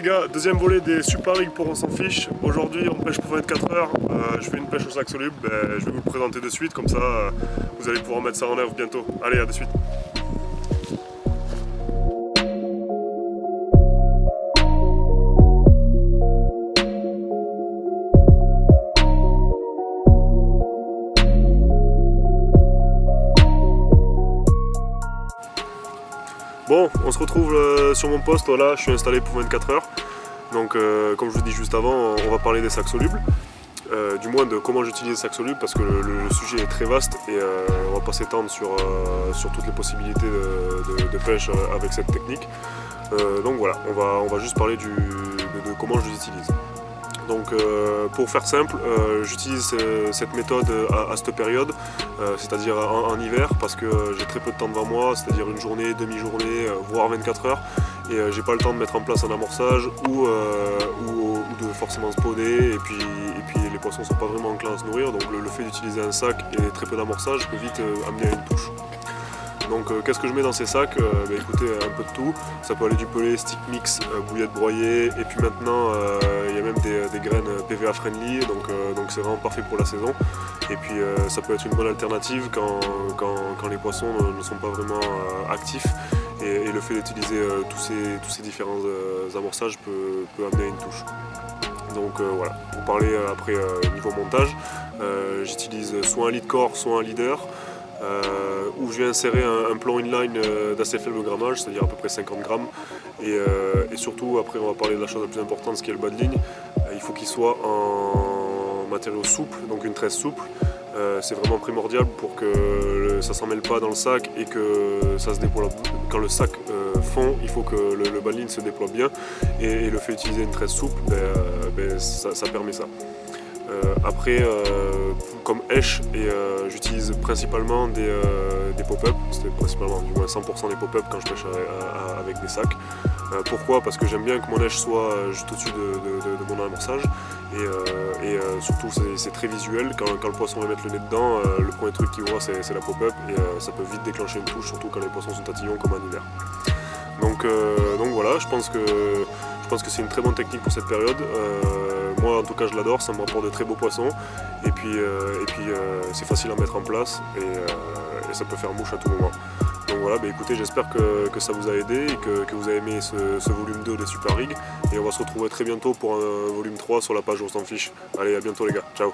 les gars, deuxième volet des Super Rigs pour On s'en fiche. Aujourd'hui on pêche pour 24 heures, je fais une pêche au sac soluble, je vais vous le présenter de suite, comme ça vous allez pouvoir mettre ça en œuvre bientôt. Allez, à de suite. Bon, on se retrouve sur mon poste, voilà, je suis installé pour 24 heures. Donc comme je vous dis juste avant, on va parler des sacs solubles. Du moins de comment j'utilise les sacs solubles parce que le sujet est très vaste et on va pas s'étendre sur toutes les possibilités de pêche avec cette technique. Donc voilà, on va juste parler de comment je les utilise. Donc pour faire simple, j'utilise cette méthode à cette période, c'est-à-dire en hiver, parce que j'ai très peu de temps devant moi, c'est-à-dire une journée, demi-journée, voire 24 heures, et j'ai pas le temps de mettre en place un amorçage ou de forcément spawner, et puis les poissons sont pas vraiment enclins à se nourrir, donc le fait d'utiliser un sac et très peu d'amorçage peut vite amener à une touche. Donc qu'est-ce que je mets dans ces sacs? Écoutez, un peu de tout, ça peut aller du pelé, stick mix, bouillette broyée, et puis maintenant il y a même des graines PVA friendly, donc c'est vraiment parfait pour la saison. Et puis ça peut être une bonne alternative quand les poissons ne sont pas vraiment actifs, et le fait d'utiliser tous ces différents amorçages peut amener à une touche. Donc voilà, pour parler après niveau montage, j'utilise soit un lead core, soit un leader. Où je vais insérer un plomb inline d'assez faible grammage, c'est-à-dire à peu près 50 grammes. Et surtout, après on va parler de la chose la plus importante, ce qui est le bas de ligne. Il faut qu'il soit en matériau souple, donc une tresse souple. C'est vraiment primordial pour que ça ne s'en mêle pas dans le sac et que ça se déploie. Quand le sac fond, il faut que le bas de ligne se déploie bien. Et le fait d'utiliser une tresse souple, ça permet ça. Après, comme Hesh, j'utilise principalement des pop-up, c'est principalement du moins 100% des pop-up quand je pêche avec des sacs. Pourquoi? Parce que j'aime bien que mon Hesh soit juste au-dessus de mon amorçage, et surtout c'est très visuel, quand le poisson va mettre le nez dedans, le premier truc qu'il voit c'est la pop-up, et ça peut vite déclencher une touche, surtout quand les poissons sont tatillons comme en hiver. Donc voilà, je pense que c'est une très bonne technique pour cette période. Moi en tout cas je l'adore, ça me rapporte de très beaux poissons, et puis c'est facile à mettre en place, et ça peut faire mouche à tout moment. Donc voilà, écoutez, j'espère que ça vous a aidé et que vous avez aimé ce volume 2 des Super Rigs, et on va se retrouver très bientôt pour un volume 3 sur la page On s'en fiche. Allez, à bientôt les gars, ciao.